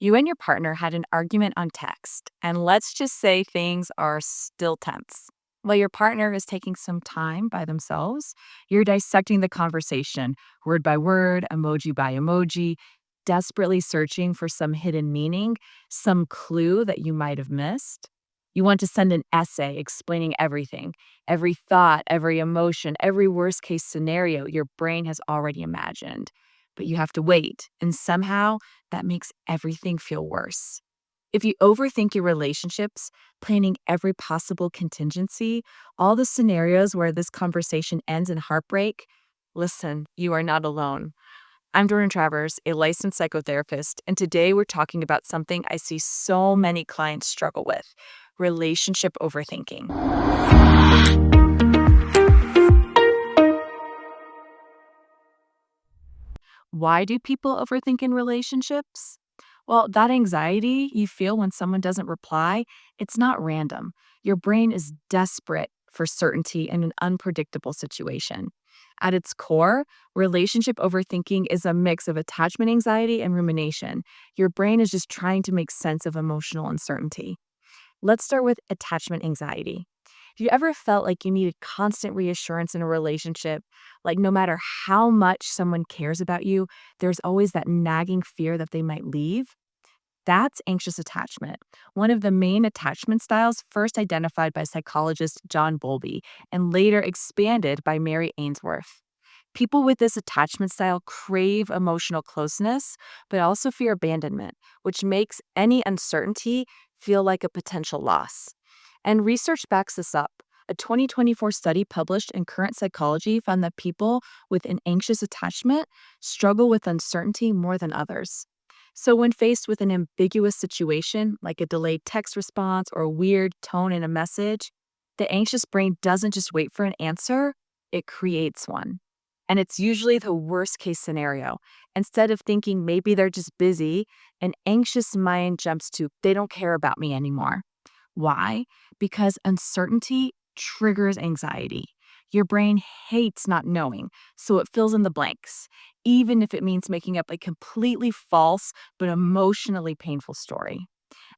You and your partner had an argument on text, and let's just say things are still tense. While your partner is taking some time by themselves, you're dissecting the conversation, word by word, emoji by emoji, desperately searching for some hidden meaning, some clue that you might have missed. You want to send an essay explaining everything, every thought, every emotion, every worst case scenario your brain has already imagined. But you have to wait, and somehow that makes everything feel worse. If you overthink your relationships, planning every possible contingency, all the scenarios where this conversation ends in heartbreak, listen, you are not alone. I'm Jordan Travers, a licensed psychotherapist, and today we're talking about something I see so many clients struggle with: relationship overthinking. Why do people overthink in relationships? Well, that anxiety you feel when someone doesn't reply, it's not random. Your brain is desperate for certainty in an unpredictable situation. At its core, relationship overthinking is a mix of attachment anxiety and rumination. Your brain is just trying to make sense of emotional uncertainty. Let's start with attachment anxiety. Have you ever felt like you needed constant reassurance in a relationship? Like, no matter how much someone cares about you, there's always that nagging fear that they might leave? That's anxious attachment, one of the main attachment styles first identified by psychologist John Bowlby and later expanded by Mary Ainsworth. People with this attachment style crave emotional closeness, but also fear abandonment, which makes any uncertainty feel like a potential loss. And research backs this up. A 2024 study published in Current Psychology found that people with an anxious attachment struggle with uncertainty more than others. So, when faced with an ambiguous situation, like a delayed text response or a weird tone in a message, the anxious brain doesn't just wait for an answer, it creates one. And it's usually the worst case scenario. Instead of thinking maybe they're just busy, an anxious mind jumps to, they don't care about me anymore. Why? Because uncertainty triggers anxiety. Your brain hates not knowing, so it fills in the blanks, even if it means making up a completely false but emotionally painful story.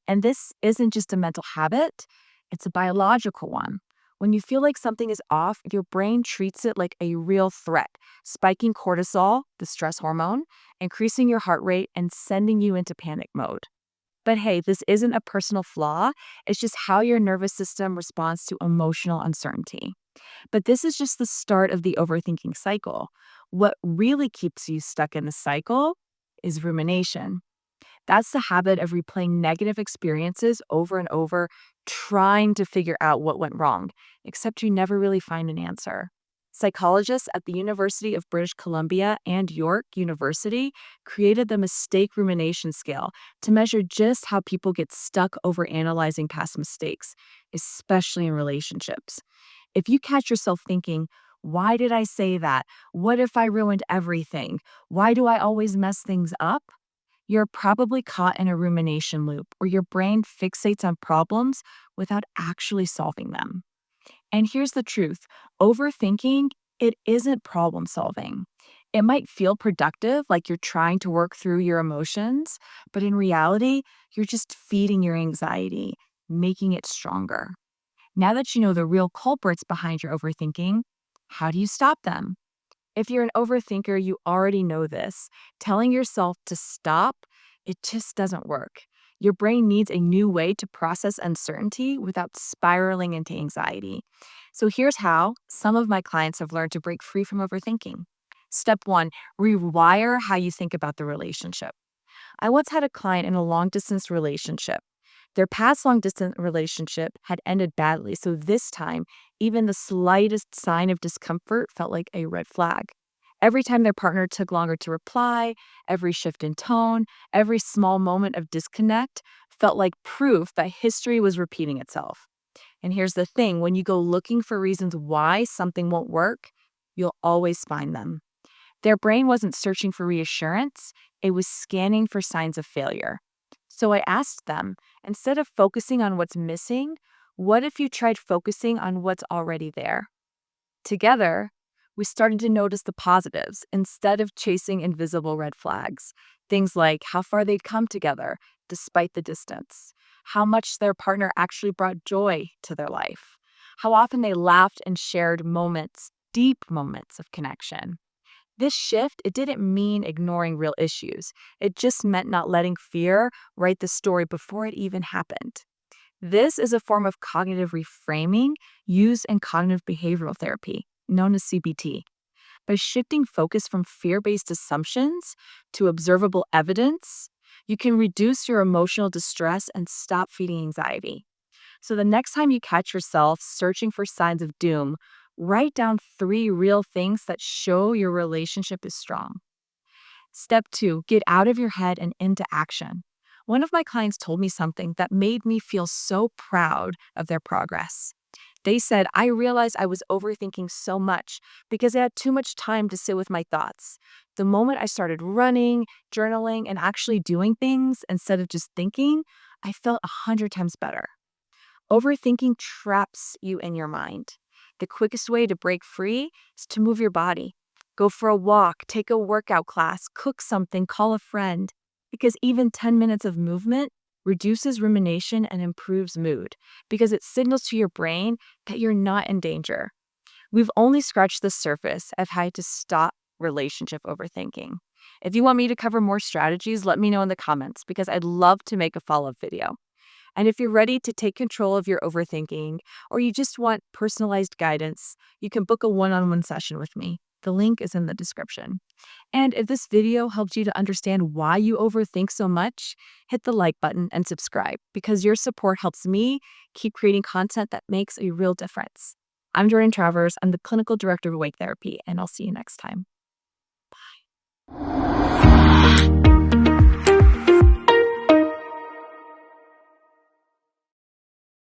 And this isn't just a mental habit, it's a biological one. When you feel like something is off, your brain treats it like a real threat, spiking cortisol, the stress hormone, increasing your heart rate, and sending you into panic mode. But hey, this isn't a personal flaw. It's just how your nervous system responds to emotional uncertainty. But this is just the start of the overthinking cycle. What really keeps you stuck in the cycle is rumination. That's the habit of replaying negative experiences over and over, trying to figure out what went wrong, except you never really find an answer. Psychologists at the University of British Columbia and York University created the mistake rumination scale to measure just how people get stuck over analyzing past mistakes, especially in relationships. If you catch yourself thinking, why did I say that? What if I ruined everything? Why do I always mess things up? You're probably caught in a rumination loop where your brain fixates on problems without actually solving them. And here's the truth: overthinking, it isn't problem solving. It might feel productive, like you're trying to work through your emotions, but in reality, you're just feeding your anxiety, making it stronger. Now that you know the real culprits behind your overthinking, how do you stop them? If you're an overthinker, you already know this. Telling yourself to stop, it just doesn't work. Your brain needs a new way to process uncertainty without spiraling into anxiety. So here's how some of my clients have learned to break free from overthinking. Step one, rewire how you think about the relationship. I once had a client in a long distance relationship. Their past long distance relationship had ended badly, so this time, even the slightest sign of discomfort felt like a red flag. Every time their partner took longer to reply, every shift in tone, every small moment of disconnect felt like proof that history was repeating itself. And here's the thing: when you go looking for reasons why something won't work, you'll always find them. Their brain wasn't searching for reassurance, it was scanning for signs of failure. So I asked them, instead of focusing on what's missing, what if you tried focusing on what's already there? Together, we started to notice the positives instead of chasing invisible red flags. Things like how far they'd come together despite the distance, how much their partner actually brought joy to their life, how often they laughed and shared moments, deep moments of connection. This shift, it didn't mean ignoring real issues. It just meant not letting fear write the story before it even happened. This is a form of cognitive reframing used in cognitive behavioral therapy, known as CBT. By shifting focus from fear based assumptions to observable evidence, you can reduce your emotional distress and stop feeding anxiety. So, the next time you catch yourself searching for signs of doom, write down 3 real things that show your relationship is strong. Step 2, get out of your head and into action. One of my clients told me something that made me feel so proud of their progress. They said, I realized I was overthinking so much because I had too much time to sit with my thoughts. The moment I started running, journaling, and actually doing things instead of just thinking, I felt 100 times better. Overthinking traps you in your mind. The quickest way to break free is to move your body. Go for a walk, take a workout class, cook something, call a friend. Because even 10 minutes of movement reduces rumination and improves mood because it signals to your brain that you're not in danger. We've only scratched the surface of how to stop relationship overthinking. If you want me to cover more strategies, let me know in the comments because I'd love to make a follow-up video. And if you're ready to take control of your overthinking or you just want personalized guidance, you can book a one-on-one session with me. The link is in the description. And if this video helped you to understand why you overthink so much, hit the like button and subscribe because your support helps me keep creating content that makes a real difference. I'm Jordan Travers. I'm the Clinical Director of Awake Therapy, and I'll see you next time.